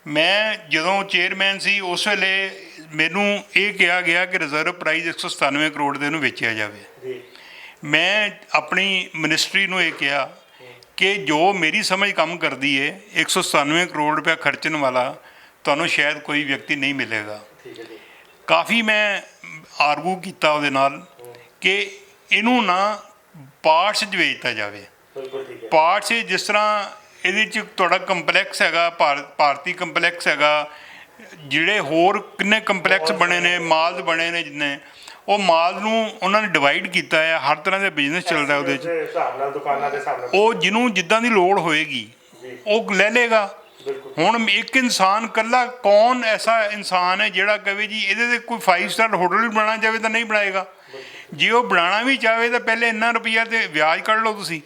ਮੈਂ ਜਦੋਂ ਚੇਅਰਮੈਨ ਸੀ ਉਸ ਵੇਲੇ ਮੈਨੂੰ ਇਹ ਕਿਹਾ ਗਿਆ ਕਿ ਰਿਜ਼ਰਵ ਪ੍ਰਾਈਜ਼ 197 ਕਰੋੜ ਦੇ ਨੂੰ ਵੇਚਿਆ ਜਾਵੇ। ਮੈਂ ਆਪਣੀ ਮਿਨਿਸਟਰੀ ਨੂੰ ਇਹ ਕਿਹਾ ਕਿ ਜੋ ਮੇਰੀ ਸਮਝ ਕੰਮ ਕਰਦੀ ਹੈ 197 ਕਰੋੜ ਰੁਪਇਆ ਖਰਚਣ ਵਾਲਾ ਤੁਹਾਨੂੰ ਸ਼ਾਇਦ ਕੋਈ ਵਿਅਕਤੀ ਨਹੀਂ ਮਿਲੇਗਾ। ਕਾਫੀ ਮੈਂ ਆਰਗੂ ਕੀਤਾ ਉਹਦੇ ਨਾਲ ਕਿ ਇਹਨੂੰ ਨਾ ਪਾਰਟਸ 'ਚ ਵੇਚਤਾ ਜਾਵੇ। ਪਾਰਟਸ ਜਿਸ ਤਰ੍ਹਾਂ ਇਹਦੇ 'ਚ ਤੁਹਾਡਾ ਕੰਪਲੈਕਸ ਹੈਗਾ, ਭਾਰਤੀ ਕੰਪਲੈਕਸ ਹੈਗਾ, ਜਿਹੜੇ ਹੋਰ ਕਿੰਨੇ ਕੰਪਲੈਕਸ ਬਣੇ ਨੇ, ਮਾਲਸ ਬਣੇ ਨੇ, ਜਿੰਨੇ ਉਹ ਮਾਲ ਨੂੰ ਉਹਨਾਂ ਨੇ ਡਿਵਾਈਡ ਕੀਤਾ ਹੈ। ਹਰ ਤਰ੍ਹਾਂ ਦਾ ਬਿਜ਼ਨਸ ਚੱਲਦਾ ਉਹਦੇ 'ਚ, ਦੁਕਾਨਾਂ ਦੇ ਹਿਸਾਬ ਨਾਲ ਉਹ ਜਿਹਨੂੰ ਜਿੱਦਾਂ ਦੀ ਲੋੜ ਹੋਏਗੀ ਉਹ ਲੈ ਲਏਗਾ। ਹੁਣ ਇੱਕ ਇਨਸਾਨ ਇਕੱਲਾ ਕੌਣ ਐਸਾ ਇਨਸਾਨ ਹੈ ਜਿਹੜਾ ਕਹੇ ਜੀ ਇਹਦੇ 'ਤੇ ਕੋਈ 5 ਸਟਾਰ ਹੋਟਲ ਵੀ ਬਣਾਉਣਾ ਚਾਹਵੇ ਤਾਂ ਨਹੀਂ ਬਣਾਏਗਾ। ਜੇ ਉਹ ਬਣਾਉਣਾ ਵੀ ਚਾਹਵੇ ਤਾਂ ਪਹਿਲੇ ਇੰਨਾ ਰੁਪਈਆ 'ਤੇ ਵਿਆਜ ਕੱਢ ਲਓ ਤੁਸੀਂ।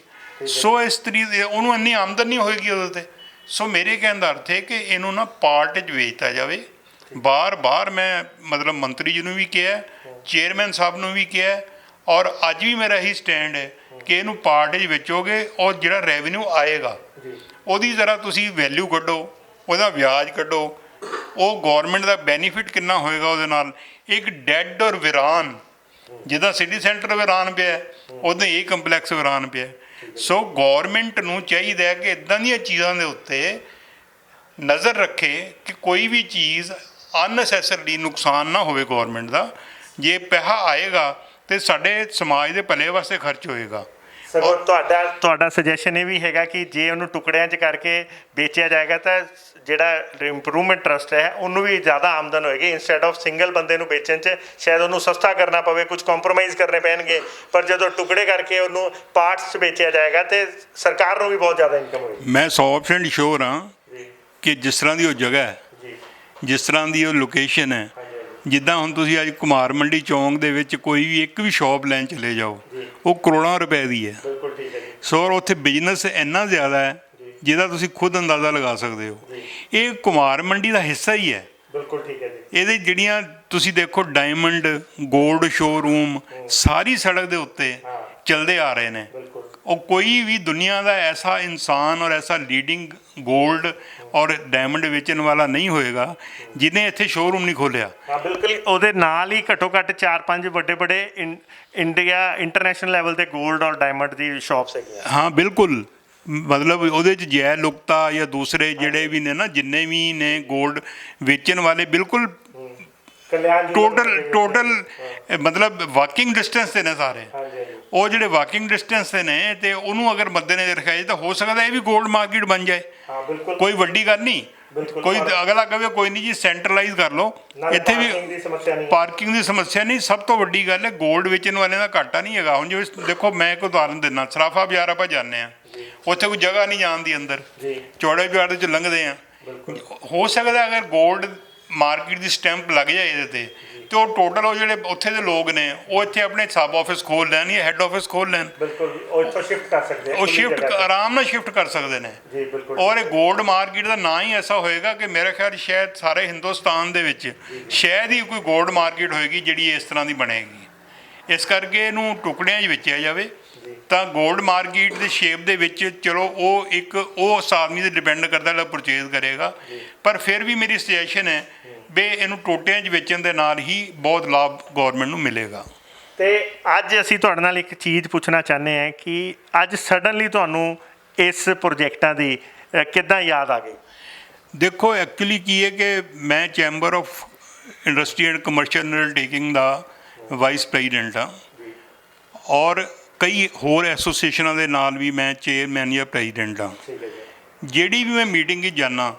ਸੋ ਇਸ ਤਰੀਕੇ ਉਹਨੂੰ ਇੰਨੀ ਆਮਦਨ ਨਹੀਂ ਹੋਏਗੀ ਉਹਦੇ 'ਤੇ। ਸੋ ਮੇਰੇ ਕਹਿਣ ਦਾ ਅਰਥ ਹੈ ਕਿ ਇਹਨੂੰ ਨਾ ਪਾਰਟ 'ਚ ਵੇਚਤਾ ਜਾਵੇ। ਬਾਰ ਮੈਂ ਮਤਲਬ ਮੰਤਰੀ ਜੀ ਨੂੰ ਵੀ ਕਿਹਾ, ਚੇਅਰਮੈਨ ਸਾਹਿਬ ਨੂੰ ਵੀ ਕਿਹਾ ਔਰ ਅੱਜ ਵੀ ਮੇਰਾ ਇਹੀ ਸਟੈਂਡ ਹੈ ਕਿ ਇਹਨੂੰ ਪਾਰਟ 'ਚ ਵੇਚੋਗੇ ਔਰ ਜਿਹੜਾ ਰੈਵਨਿਊ ਆਏਗਾ ਉਹਦੀ ਜ਼ਰਾ ਤੁਸੀਂ ਵੈਲਿਊ ਕੱਢੋ, ਉਹਦਾ ਵਿਆਜ ਕੱਢੋ, ਉਹ ਗੌਰਮੈਂਟ ਦਾ ਬੈਨੀਫਿਟ ਕਿੰਨਾ ਹੋਏਗਾ ਉਹਦੇ ਨਾਲ। ਇੱਕ ਡੈਡ ਔਰ ਵਿਰਾਨ, ਜਿੱਦਾਂ ਸਿਟੀ ਸੈਂਟਰ ਵਿਰਾਨ ਪਿਆ ਉੱਦਾਂ ਇਹ ਕੰਪਲੈਕਸ ਵਿਰਾਨ ਪਿਆ। ਸੋ ਗੌਰਮੈਂਟ ਨੂੰ ਚਾਹੀਦਾ ਹੈ ਕਿ ਇਦਾਂ ਦੀਆਂ ਚੀਜ਼ਾਂ ਦੇ ਉੱਤੇ ਨਜ਼ਰ ਰੱਖੇ ਕਿ ਕੋਈ ਵੀ ਚੀਜ਼ ਅਨਨੈਸੈਸਰਲੀ ਨੁਕਸਾਨ ਨਾ ਹੋਵੇ ਗੌਰਮੈਂਟ ਦਾ। ਜੇ ਪੈਸਾ ਆਏਗਾ ਤੇ ਸਾਡੇ ਸਮਾਜ ਦੇ ਭਲੇ ਵਾਸਤੇ ਖਰਚ ਹੋਏਗਾ। ਸਗੋਂ ਤੁਹਾਡਾ ਸੁਜੈਸ਼ਨ ਇਹ ਵੀ ਹੈਗਾ ਕਿ ਜੇ ਉਹਨੂੰ ਟੁਕੜਿਆਂ 'ਚ ਕਰਕੇ ਵੇਚਿਆ ਜਾਏਗਾ ਤਾਂ ਜਿਹੜਾ ਇੰਪਰੂਵਮੈਂਟ ਟਰਸਟ ਹੈ ਉਹਨੂੰ ਵੀ ਜ਼ਿਆਦਾ ਆਮਦਨ ਹੋਏਗੀ। ਇੰਸਟੈਡ ਆਫ ਸਿੰਗਲ ਬੰਦੇ ਨੂੰ ਵੇਚਣ 'ਚ ਸ਼ਾਇਦ ਉਹਨੂੰ ਸਸਤਾ ਕਰਨਾ ਪਵੇ, ਕੁਝ ਕੰਪਰੋਮਾਈਜ਼ ਕਰਨੇ ਪੈਣਗੇ, ਪਰ ਜਦੋਂ ਟੁਕੜੇ ਕਰਕੇ ਉਹਨੂੰ ਪਾਰਟਸ 'ਚ ਵੇਚਿਆ ਜਾਏਗਾ ਤੇ ਸਰਕਾਰ ਨੂੰ ਵੀ ਬਹੁਤ ਜ਼ਿਆਦਾ ਇਨਕਮ ਹੋਏਗੀ। ਮੈਂ 100% ਸ਼ੋਰ ਹਾਂ ਕਿ ਜਿਸ ਤਰ੍ਹਾਂ ਦੀ ਉਹ ਜਗ੍ਹਾ ਹੈ, ਜਿਸ ਤਰ੍ਹਾਂ ਦੀ ਉਹ ਲੋਕੇਸ਼ਨ ਹੈ, ਜਿੱਦਾਂ ਹੁਣ ਤੁਸੀਂ ਅੱਜ ਕੁਮਾਰ ਮੰਡੀ ਚੌਂਕ ਦੇ ਵਿੱਚ ਕੋਈ ਵੀ ਇੱਕ ਵੀ ਸ਼ਾਪ ਲੈਣ ਚਲੇ ਜਾਓ, ਉਹ ਕਰੋੜਾਂ ਰੁਪਏ ਦੀ ਹੈ। ਬਿਲਕੁਲ ਠੀਕ ਹੈ ਜੀ। ਸੋ ਉੱਥੇ ਬਿਜ਼ਨਸ ਇੰਨਾ ਜ਼ਿਆਦਾ ਹੈ ਜਿਹਦਾ ਤੁਸੀਂ ਖੁਦ ਅੰਦਾਜ਼ਾ ਲਗਾ ਸਕਦੇ ਹੋ। ਇਹ ਕੁਮਾਰ ਮੰਡੀ ਦਾ ਹਿੱਸਾ ਹੀ ਹੈ। ਬਿਲਕੁਲ ਠੀਕ ਹੈ ਜੀ। ਇਹਦੇ ਜਿਹੜੀਆਂ ਤੁਸੀਂ ਦੇਖੋ ਡਾਇਮੰਡ ਗੋਲਡ ਸ਼ੋਰੂਮ ਸਾਰੀ ਸੜਕ ਦੇ ਉੱਤੇ ਚਲਦੇ ਆ ਰਹੇ ਨੇ। ਉਹ ਕੋਈ ਵੀ ਦੁਨੀਆ ਦਾ ਐਸਾ ਇਨਸਾਨ ਔਰ ਐਸਾ ਲੀਡਿੰਗ ਗੋਲਡ ਔਰ ਡਾਇਮੰਡ ਵੇਚਣ ਵਾਲਾ ਨਹੀਂ ਹੋਏਗਾ ਜਿਹਨੇ ਇੱਥੇ ਸ਼ੋਰੂਮ ਨਹੀਂ ਖੋਲ੍ਹਿਆ। ਹਾਂ ਬਿਲਕੁਲ। ਉਹਦੇ ਨਾਲ ਹੀ ਘੱਟੋ ਘੱਟ 4-5 ਵੱਡੇ ਇੰਡੀਆ ਇੰਟਰਨੈਸ਼ਨਲ ਲੈਵਲ ਤੇ ਗੋਲਡ ਔਰ ਡਾਇਮੰਡ ਦੀ ਸ਼ਾਪਸ ਹੈਗੀਆਂ। ਹਾਂ ਬਿਲਕੁਲ। ਮਤਲਬ ਉਹਦੇ 'ਚ ਜੈ ਲੁਕਤਾ ਜਾਂ ਦੂਸਰੇ ਜਿਹੜੇ ਵੀ ਨੇ ਨਾ, ਜਿੰਨੇ ਵੀ ਨੇ ਗੋਲਡ ਵੇਚਣ ਵਾਲੇ, ਬਿਲਕੁਲ ਟੋਟਲ ਮਤਲਬ ਵਾਕਿੰਗ ਡਿਸਟੈਂਸ 'ਤੇ ਨੇ ਸਾਰੇ। ਉਹ ਜਿਹੜੇ ਵਾਕਿੰਗ ਡਿਸਟੈਂਸ 'ਤੇ ਨੇ ਤੇ ਉਹਨੂੰ ਅਗਰ ਮੱਦੇ ਨਜ਼ਰ ਰੱਖਿਆ ਜਾਏ ਤਾਂ ਹੋ ਸਕਦਾ ਇਹ ਵੀ ਗੋਲਡ ਮਾਰਕੀਟ ਬਣ ਜਾਏ। ਕੋਈ ਵੱਡੀ ਗੱਲ ਨਹੀਂ। ਕੋਈ ਅਗਲਾ ਕਹੇ ਕੋਈ ਨਹੀਂ ਜੀ ਸੈਂਟਰਲਾਈਜ਼ ਕਰ ਲਓ, ਇੱਥੇ ਵੀ ਪਾਰਕਿੰਗ ਦੀ ਸਮੱਸਿਆ ਨਹੀਂ। ਸਭ ਤੋਂ ਵੱਡੀ ਗੱਲ ਹੈ ਗੋਲਡ ਵੇਚਣ ਵਾਲਿਆਂ ਦਾ ਘਾਟਾ ਨਹੀਂ ਹੈਗਾ। ਹੁਣ ਜਿਵੇਂ ਦੇਖੋ ਮੈਂ ਇੱਕ ਉਦਾਹਰਨ ਦਿੰਦਾ, ਸਰਾਫਾ ਬਾਜ਼ਾਰ ਆਪਾਂ ਜਾਂਦੇ ਹਾਂ, ਉੱਥੇ ਕੋਈ ਜਗ੍ਹਾ ਨਹੀਂ ਜਾਣ ਦੀ ਅੰਦਰ, ਚੌੜੇ ਬਾਜ਼ਾਰ ਦੇ ਵਿੱਚ ਲੰਘਦੇ ਹਾਂ। ਹੋ ਸਕਦਾ ਅਗਰ ਗੋਲਡ ਮਾਰਕੀਟ ਦੀ ਸਟੈਂਪ ਲੱਗ ਜਾਏ ਇਹਦੇ ਤੇ ਉਹ ਟੋਟਲ ਉਹ ਜਿਹੜੇ ਉੱਥੇ ਦੇ ਲੋਕ ਨੇ ਉਹ ਇੱਥੇ ਆਪਣੇ ਸਬ ਆਫਿਸ ਖੋਲ੍ਹ ਲੈਣ ਜਾਂ ਹੈੱਡ ਆਫਿਸ ਖੋਲ੍ਹ ਲੈਣ। ਉਹ ਸ਼ਿਫਟ ਆਰਾਮ ਨਾਲ ਸ਼ਿਫਟ ਕਰ ਸਕਦੇ ਨੇ। ਔਰ ਇਹ ਗੋਲਡ ਮਾਰਕੀਟ ਦਾ ਨਾਂ ਹੀ ਐਸਾ ਹੋਏਗਾ ਕਿ ਮੇਰੇ ਖਿਆਲ ਸ਼ਾਇਦ ਸਾਰੇ ਹਿੰਦੁਸਤਾਨ ਦੇ ਵਿੱਚ ਸ਼ਾਇਦ ਹੀ ਕੋਈ ਗੋਲਡ ਮਾਰਕੀਟ ਹੋਏਗੀ ਜਿਹੜੀ ਇਸ ਤਰ੍ਹਾਂ ਦੀ ਬਣੇਗੀ। ਇਸ ਕਰਕੇ ਇਹਨੂੰ ਟੁਕੜਿਆਂ 'ਚ ਵੇਚਿਆ ਜਾਵੇ ਤਾਂ ਗੋਲਡ ਮਾਰਕੀਟ ਦੇ ਸ਼ੇਪ ਦੇ ਵਿੱਚ ਚਲੋ ਉਹ ਇੱਕ ਉਸ ਆਦਮੀ 'ਤੇ ਡਿਪੈਂਡ ਕਰਦਾ ਜਿਹੜਾ ਪਰਚੇਜ਼ ਕਰੇਗਾ। ਪਰ ਫਿਰ ਵੀ ਮੇਰੀ ਸੁਜੈਸ਼ਨ ਹੈ ਵੀ ਇਹਨੂੰ ਟੋਟਿਆਂ 'ਚ ਵੇਚਣ ਦੇ ਨਾਲ ਹੀ ਬਹੁਤ ਲਾਭ ਗੌਰਮੈਂਟ ਨੂੰ ਮਿਲੇਗਾ। ਤੇ ਅੱਜ ਅਸੀਂ ਤੁਹਾਡੇ ਨਾਲ ਇੱਕ ਚੀਜ਼ ਪੁੱਛਣਾ ਚਾਹੁੰਦੇ ਹਾਂ ਕਿ ਅੱਜ ਸਡਨਲੀ ਤੁਹਾਨੂੰ ਇਸ ਪ੍ਰੋਜੈਕਟਾਂ ਦੀ ਕਿੱਦਾਂ ਯਾਦ ਆ ਗਈ? ਦੇਖੋ ਐਕਚੁਅਲੀ ਕੀ ਹੈ ਕਿ ਮੈਂ chamber of industry and commercial undertaking the vice president ਹਾਂ ਔਰ ਕਈ ਹੋਰ ਐਸੋਸੀਏਸ਼ਨਾਂ ਦੇ ਨਾਲ ਵੀ ਮੈਂ ਚੇਅਰਮੈਨ ਜਾਂ ਪ੍ਰੈਜ਼ੀਡੈਂਟ ਹਾਂ। ਜਿਹੜੀ ਵੀ ਮੈਂ ਮੀਟਿੰਗ 'ਚ ਜਾਂਦਾ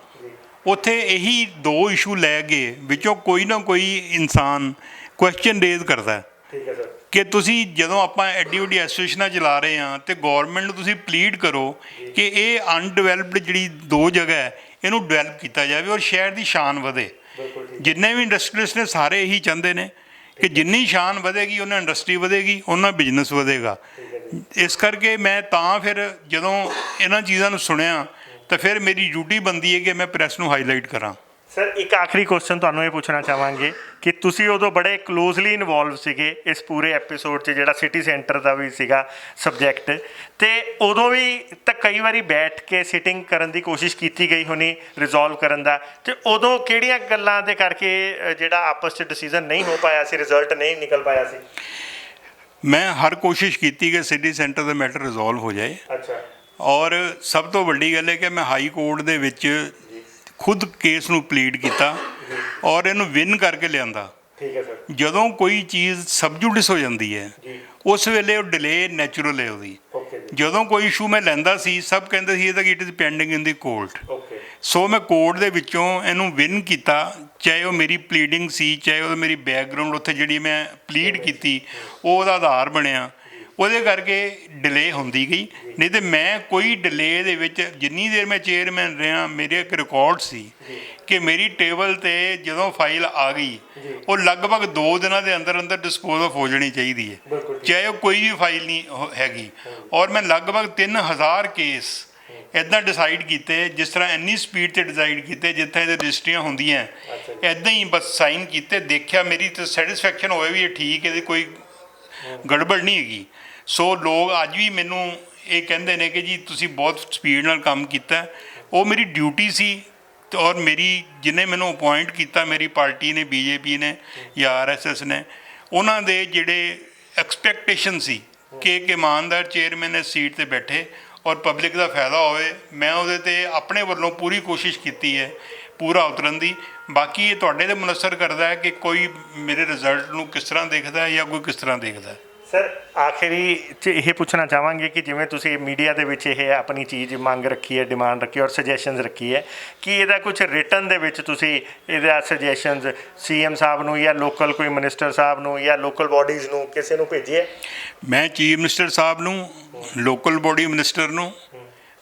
ਉੱਥੇ ਇਹੀ ਦੋ ਇਸ਼ੂ ਲੈ ਕੇ ਵਿੱਚੋਂ ਕੋਈ ਨਾ ਕੋਈ ਇਨਸਾਨ ਕੁਐਸਚਨ ਰੇਜ਼ ਕਰਦਾ ਕਿ ਤੁਸੀਂ ਜਦੋਂ ਆਪਾਂ ਐਡੀ ਵੱਡੀ ਐਸੋਸੀਏਸ਼ਨਾਂ ਚਲਾ ਰਹੇ ਹਾਂ ਅਤੇ ਗੌਰਮੈਂਟ ਨੂੰ ਤੁਸੀਂ ਪਲੀਡ ਕਰੋ ਕਿ ਇਹ ਅਨਡਿਵੈਲਪਡ ਜਿਹੜੀ ਦੋ ਜਗ੍ਹਾ ਹੈ ਇਹਨੂੰ ਡਿਵੈਲਪ ਕੀਤਾ ਜਾਵੇ ਔਰ ਸ਼ਹਿਰ ਦੀ ਸ਼ਾਨ ਵਧੇ। ਜਿੰਨੇ ਵੀ ਇੰਡਸਟਰੀਅਲਿਸਟ ਨੇ ਸਾਰੇ ਇਹੀ ਚਾਹੁੰਦੇ ਨੇ ਕਿ ਜਿੰਨੀ ਸ਼ਾਨ ਵਧੇਗੀ ਉਹਨਾਂ ਇੰਡਸਟਰੀ ਵਧੇਗੀ, ਉਹਨਾਂ ਬਿਜ਼ਨਸ ਵਧੇਗਾ। ਇਸ ਕਰਕੇ ਮੈਂ ਤਾਂ ਫਿਰ ਜਦੋਂ ਇਹਨਾਂ ਚੀਜ਼ਾਂ ਨੂੰ ਸੁਣਿਆ ਤਾਂ ਫਿਰ ਮੇਰੀ ਡਿਊਟੀ ਬਣਦੀ ਹੈ ਕਿ ਮੈਂ ਪ੍ਰੈਸ ਨੂੰ ਹਾਈਲਾਈਟ ਕਰਾਂ। ਸਰ ਇੱਕ ਆਖਰੀ ਕੁਐਸਚਨ ਤੁਹਾਨੂੰ ਇਹ ਪੁੱਛਣਾ ਚਾਹਾਂਗੇ ਕਿ ਤੁਸੀਂ ਉਦੋਂ ਬੜੇ ਕਲੋਜ਼ਲੀ ਇਨਵੋਲਵ ਸੀਗੇ ਇਸ ਪੂਰੇ ਐਪੀਸੋਡ 'ਚ ਜਿਹੜਾ ਸਿਟੀ ਸੈਂਟਰ ਦਾ ਵੀ ਸੀਗਾ ਸਬਜੈਕਟ, ਅਤੇ ਉਦੋਂ ਵੀ ਤਾਂ ਕਈ ਵਾਰੀ ਬੈਠ ਕੇ ਸਿਟਿੰਗ ਕਰਨ ਦੀ ਕੋਸ਼ਿਸ਼ ਕੀਤੀ ਗਈ ਹੋਣੀ ਰਿਜ਼ੋਲਵ ਕਰਨ ਦਾ, ਅਤੇ ਉਦੋਂ ਕਿਹੜੀਆਂ ਗੱਲਾਂ ਦੇ ਕਰਕੇ ਜਿਹੜਾ ਆਪਸ 'ਚ ਡਿਸੀਜ਼ਨ ਨਹੀਂ ਹੋ ਪਾਇਆ ਸੀ, ਰਿਜ਼ਲਟ ਨਹੀਂ ਨਿਕਲ ਪਾਇਆ ਸੀ? ਮੈਂ ਹਰ ਕੋਸ਼ਿਸ਼ ਕੀਤੀ ਕਿ ਸਿਟੀ ਸੈਂਟਰ ਦਾ ਮੈਟਰ ਰਿਜ਼ੋਲਵ ਹੋ ਜਾਏ। ਅੱਛਾ। ਔਰ ਸਭ ਤੋਂ ਵੱਡੀ ਗੱਲ ਹੈ ਕਿ ਮੈਂ ਹਾਈ ਕੋਰਟ ਦੇ ਵਿੱਚ ਖੁਦ ਕੇਸ ਨੂੰ ਪਲੀਡ ਕੀਤਾ ਔਰ ਇਹਨੂੰ ਵਿਨ ਕਰਕੇ ਲਿਆਂਦਾ। ਠੀਕ ਹੈ ਸਰ। ਜਦੋਂ ਕੋਈ ਚੀਜ਼ ਸਬਜੂਡਿਸ ਹੋ ਜਾਂਦੀ ਹੈ ਉਸ ਵੇਲੇ ਉਹ ਡਿਲੇ ਨੈਚੁਰਲ ਹੈ ਉਹਦੀ। ਜਦੋਂ ਕੋਈ ਇਸ਼ੂ ਮੈਂ ਲੈਂਦਾ ਸੀ ਸਭ ਕਹਿੰਦੇ ਸੀ ਇਹਦਾ ਕਿ it is pending in the court. ਸੋ ਮੈਂ ਕੋਰਟ ਦੇ ਵਿੱਚੋਂ ਇਹਨੂੰ ਵਿਨ ਕੀਤਾ, ਚਾਹੇ ਉਹ ਮੇਰੀ ਪਲੀਡਿੰਗ ਸੀ, ਚਾਹੇ ਉਹ ਮੇਰੀ ਬੈਕਗਰਾਊਂਡ ਉੱਥੇ ਜਿਹੜੀ ਮੈਂ ਪਲੀਡ ਕੀਤੀ ਉਹ ਉਹਦਾ ਆਧਾਰ ਬਣਿਆ। ਉਹਦੇ ਕਰਕੇ ਡਿਲੇ ਹੁੰਦੀ ਗਈ, ਨਹੀਂ ਤਾਂ ਮੈਂ ਕੋਈ ਡਿਲੇ ਦੇ ਵਿੱਚ ਜਿੰਨੀ ਦੇਰ ਮੈਂ ਚੇਅਰਮੈਨ ਰਿਹਾ ਮੇਰੇ ਇੱਕ ਰਿਕਾਰਡ ਸੀ ਕਿ ਮੇਰੀ ਟੇਬਲ 'ਤੇ ਜਦੋਂ ਫਾਈਲ ਆ ਗਈ ਉਹ ਲਗਭਗ 2 ਦਿਨਾਂ ਦੇ ਅੰਦਰ ਅੰਦਰ ਡਿਸਪੋਜ਼ ਆਫ ਹੋ ਜਾਣੀ ਚਾਹੀਦੀ ਹੈ, ਚਾਹੇ ਉਹ ਕੋਈ ਵੀ ਫਾਈਲ ਨਹੀਂ ਹੈਗੀ। ਔਰ ਮੈਂ ਲਗਭਗ 3000 ਕੇਸ ਇੱਦਾਂ ਡਿਸਾਈਡ ਕੀਤੇ, ਜਿਸ ਤਰ੍ਹਾਂ ਇੰਨੀ ਸਪੀਡ 'ਤੇ ਡਿਸਾਈਡ ਕੀਤੇ ਜਿੱਥੇ ਇਹਦੇ ਰਜਿਸਟਰੀਆਂ ਹੁੰਦੀਆਂ ਇੱਦਾਂ ਹੀ ਬਸ ਸਾਈਨ ਕੀਤੇ। ਦੇਖਿਆ ਮੇਰੀ ਤਾਂ ਸੈਟਿਸਫੈਕਸ਼ਨ ਹੋਵੇ ਵੀ ਇਹ ਠੀਕ, ਇਹਦੀ ਕੋਈ ਗੜਬੜ ਨਹੀਂ ਹੈਗੀ। ਸੋ ਲੋਕ ਅੱਜ ਵੀ ਮੈਨੂੰ ਇਹ ਕਹਿੰਦੇ ਨੇ ਕਿ ਜੀ ਤੁਸੀਂ ਬਹੁਤ ਸਪੀਡ ਨਾਲ ਕੰਮ ਕੀਤਾ। ਉਹ ਮੇਰੀ ਡਿਊਟੀ ਸੀ ਔਰ ਮੇਰੀ ਜਿਹਨੇ ਮੈਨੂੰ ਅਪੁਆਇੰਟ ਕੀਤਾ ਮੇਰੀ ਪਾਰਟੀ ਨੇ, BJP ਨੇ ਜਾਂ RSS ਨੇ, ਉਹਨਾਂ ਦੇ ਜਿਹੜੇ ਐਕਸਪੈਕਟੇਸ਼ਨ ਸੀ ਕਿ ਇੱਕ ਇਮਾਨਦਾਰ ਚੇਅਰਮੈਨ ਇਸ ਸੀਟ ਤੇ ਬੈਠੇ ਔਰ ਪਬਲਿਕ ਦਾ ਫਾਇਦਾ ਹੋਵੇ। ਮੈਂ ਉਹਦੇ ਤੇ ਆਪਣੇ ਵੱਲੋਂ ਪੂਰੀ ਕੋਸ਼ਿਸ਼ ਕੀਤੀ ਹੈ ਪੂਰਾ ਉਤਰਨ ਦੀ। ਬਾਕੀ ਇਹ ਤੁਹਾਡੇ ਤੇ ਮੁਨਸਰ ਕਰਦਾ ਹੈ ਕਿ ਕੋਈ ਮੇਰੇ ਰਿਜ਼ਲਟ ਨੂੰ ਕਿਸ ਤਰ੍ਹਾਂ ਦੇਖਦਾ ਹੈ ਜਾਂ ਕੋਈ ਕਿਸ ਤਰ੍ਹਾਂ ਦੇਖਦਾ ਹੈ। ਸਰ ਆਖਰੀ 'ਚ ਇਹ ਪੁੱਛਣਾ ਚਾਹਾਂਗੇ ਕਿ ਜਿਵੇਂ ਤੁਸੀਂ ਮੀਡੀਆ ਦੇ ਵਿੱਚ ਇਹ ਆਪਣੀ ਚੀਜ਼ ਮੰਗ ਰੱਖੀ ਹੈ, ਡਿਮਾਂਡ ਰੱਖੀ ਔਰ ਸੁਜੈਸ਼ਨਸ ਰੱਖੀ ਹੈ, ਕਿ ਇਹਦਾ ਕੁਝ ਰਿਟਨ ਦੇ ਵਿੱਚ ਤੁਸੀਂ ਇਹਦਾ ਸੁਜੈਸ਼ਨਸ CM ਸਾਹਿਬ ਨੂੰ ਜਾਂ ਲੋਕਲ ਕੋਈ ਮਿਨਿਸਟਰ ਸਾਹਿਬ ਨੂੰ ਜਾਂ ਲੋਕਲ ਬਾਡੀਜ਼ ਨੂੰ ਕਿਸੇ ਨੂੰ ਭੇਜੀਏ? ਮੈਂ ਚੀਫ ਮਿਨਿਸਟਰ ਸਾਹਿਬ ਨੂੰ, ਲੋਕਲ ਬੋਡੀ ਮਿਨਿਸਟਰ ਨੂੰ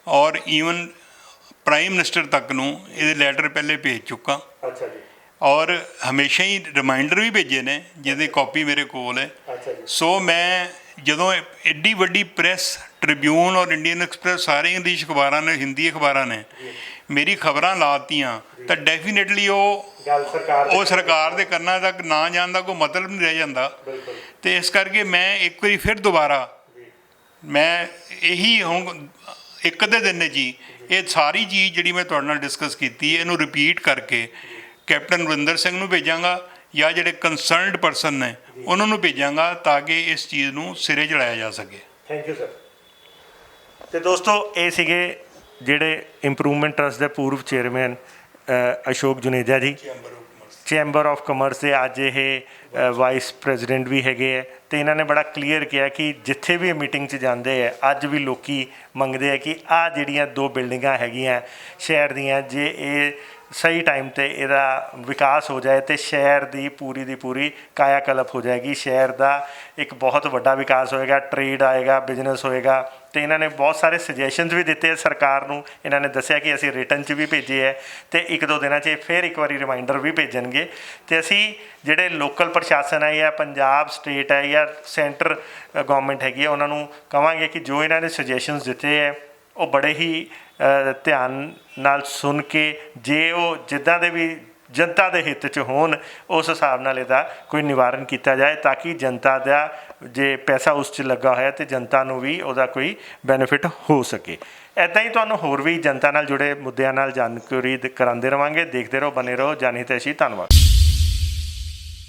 ਔਰ ਈਵਨ ਪ੍ਰਾਈਮ ਮਿਨਿਸਟਰ ਤੱਕ ਨੂੰ ਇਹਦੇ ਲੈਟਰ ਪਹਿਲੇ ਭੇਜ ਚੁੱਕਾ। ਅੱਛਾ ਜੀ। ਔਰ ਹਮੇਸ਼ਾ ਹੀ ਰਿਮਾਈਂਡਰ ਵੀ ਭੇਜੇ ਨੇ ਜਿਹਦੀ ਕਾਪੀ ਮੇਰੇ ਕੋਲ ਹੈ। ਅੱਛਾ ਜੀ। ਸੋ ਮੈਂ ਜਦੋਂ ਐਡੀ ਵੱਡੀ ਪ੍ਰੈਸ, ਟ੍ਰਿਬਿਊਨ ਔਰ ਇੰਡੀਅਨ ਐਕਸਪ੍ਰੈਸ, ਸਾਰੇ ਇੰਗਲਿਸ਼ ਅਖਬਾਰਾਂ ਨੇ, ਹਿੰਦੀ ਅਖਬਾਰਾਂ ਨੇ ਮੇਰੀ ਖਬਰਾਂ ਲਾਤੀਆਂ ਤਾਂ ਡੈਫੀਨੇਟਲੀ ਉਹ ਸਰਕਾਰ ਦੇ ਕੰਨਾਂ ਤੱਕ ਨਾ ਜਾਣ ਦਾ ਕੋਈ ਮਤਲਬ ਨਹੀਂ ਰਹਿ ਜਾਂਦਾ। ਤੇ ਇਸ ਕਰਕੇ ਮੈਂ ਇੱਕ ਵਾਰੀ ਫਿਰ ਦੁਬਾਰਾ ਮੈਂ ਇਹੀ ਹੁਣ ਇੱਕ ਅੱਧੇ ਦਿਨ ਜੀ ਇਹ ਸਾਰੀ ਚੀਜ਼ ਜਿਹੜੀ ਮੈਂ ਤੁਹਾਡੇ ਨਾਲ ਡਿਸਕਸ ਕੀਤੀ ਇਹਨੂੰ ਰਿਪੀਟ ਕਰਕੇ ਕੈਪਟਨ ਅਮਰਿੰਦਰ ਸਿੰਘ ਨੂੰ ਭੇਜਾਂਗਾ ਜਾਂ ਜਿਹੜੇ ਕੰਸਰਨਡ ਪਰਸਨ ਨੇ ਉਹਨਾਂ ਨੂੰ ਭੇਜਾਂਗਾ ਤਾਂ ਕਿ ਇਸ ਚੀਜ਼ ਨੂੰ ਸਿਰੇ ਚੜਾਇਆ ਜਾ ਸਕੇ। Thank you sir. ਤੇ ਦੋਸਤੋ ਇਹ ਸੀਗੇ ਜਿਹੜੇ ਇੰਪਰੂਵਮੈਂਟ ਟਰਸਟ ਦੇ ਪੂਰਵ ਚੇਅਰਮੈਨ ਅਸ਼ੋਕ ਜੁਨੇਜਾ ਜੀ, ਚੈਂਬਰ ਆਫ ਕਮਰਸ ਦੇ ਅੱਜ ਇਹ ਵਾਈਸ ਪ੍ਰੈਜ਼ੀਡੈਂਟ ਵੀ ਹੈਗੇ ਹੈ। ਅਤੇ ਇਹਨਾਂ ਨੇ ਬੜਾ ਕਲੀਅਰ ਕਿਹਾ ਕਿ ਜਿੱਥੇ ਵੀ ਮੀਟਿੰਗ 'ਚ ਜਾਂਦੇ ਹੈ ਅੱਜ ਵੀ ਲੋਕ ਮੰਗਦੇ ਹੈ ਕਿ ਆਹ ਜਿਹੜੀਆਂ 2 ਬਿਲਡਿੰਗਾਂ ਹੈਗੀਆਂ ਸ਼ਹਿਰ ਦੀਆਂ, ਜੇ ਇਹ ਸਹੀ ਟਾਈਮ 'ਤੇ ਇਹਦਾ ਵਿਕਾਸ ਹੋ ਜਾਏ ਤਾਂ ਸ਼ਹਿਰ ਦੀ ਪੂਰੀ ਕਾਇਆ ਕਲਪ ਹੋ ਜਾਏਗੀ। ਸ਼ਹਿਰ ਦਾ ਇੱਕ ਬਹੁਤ ਵੱਡਾ ਵਿਕਾਸ ਹੋਏਗਾ, ਟਰੇਡ ਆਏਗਾ, ਬਿਜ਼ਨਸ ਹੋਏਗਾ। ਅਤੇ ਇਹਨਾਂ ਨੇ ਬਹੁਤ ਸਾਰੇ ਸੁਜੈਸ਼ਨਸ ਵੀ ਦਿੱਤੇ ਸਰਕਾਰ ਨੂੰ। ਇਹਨਾਂ ਨੇ ਦੱਸਿਆ ਕਿ ਅਸੀਂ ਰਿਟਨ 'ਚ ਵੀ ਭੇਜੇ ਹੈ ਅਤੇ 1-2 ਦਿਨਾਂ 'ਚ ਫਿਰ ਇੱਕ ਵਾਰੀ ਰਿਮਾਈਂਡਰ ਵੀ ਭੇਜਣਗੇ। ਅਤੇ ਅਸੀਂ ਜਿਹੜੇ ਲੋਕਲ ਪ੍ਰਸ਼ਾਸਨ ਹੈ ਜਾਂ ਪੰਜਾਬ ਸਟੇਟ ਹੈ ਜਾਂ ਸੈਂਟਰ ਗੌਰਮੈਂਟ ਹੈਗੀ ਹੈ ਉਹਨਾਂ ਨੂੰ ਕਹਾਂਗੇ ਕਿ ਜੋ ਇਹਨਾਂ ਨੇ ਸੁਜੈਸ਼ਨਸ ਦਿੱਤੇ ਹੈ ਉਹ ਬੜੇ ਹੀ ਧਿਆਨ ਨਾਲ ਸੁਣ ਕੇ ਜੇ ਉਹ ਜਿੱਦਾਂ ਦੇ ਵੀ ਜਨਤਾ ਦੇ ਹਿੱਤ 'ਚ ਹੋਣ ਉਸ ਹਿਸਾਬ ਨਾਲ ਇਹਦਾ ਕੋਈ ਨਿਵਾਰਨ ਕੀਤਾ ਜਾਏ ਤਾਂ ਕਿ ਜਨਤਾ ਦਾ ਜੇ ਪੈਸਾ ਉਸ 'ਚ ਲੱਗਾ ਹੋਇਆ ਅਤੇ ਜਨਤਾ ਨੂੰ ਵੀ ਉਹਦਾ ਕੋਈ ਬੈਨੀਫਿਟ ਹੋ ਸਕੇ। ਇੱਦਾਂ ਹੀ ਤੁਹਾਨੂੰ ਹੋਰ ਵੀ ਜਨਤਾ ਨਾਲ ਜੁੜੇ ਮੁੱਦਿਆਂ ਨਾਲ ਜਾਣਕਾਰੀ ਕਰਾਉਂਦੇ ਰਹਾਂਗੇ। ਦੇਖਦੇ ਰਹੋ, ਬਨੇ ਰਹੋ ਜਨ ਹਿਤੈਸ਼ੀ। ਧੰਨਵਾਦ।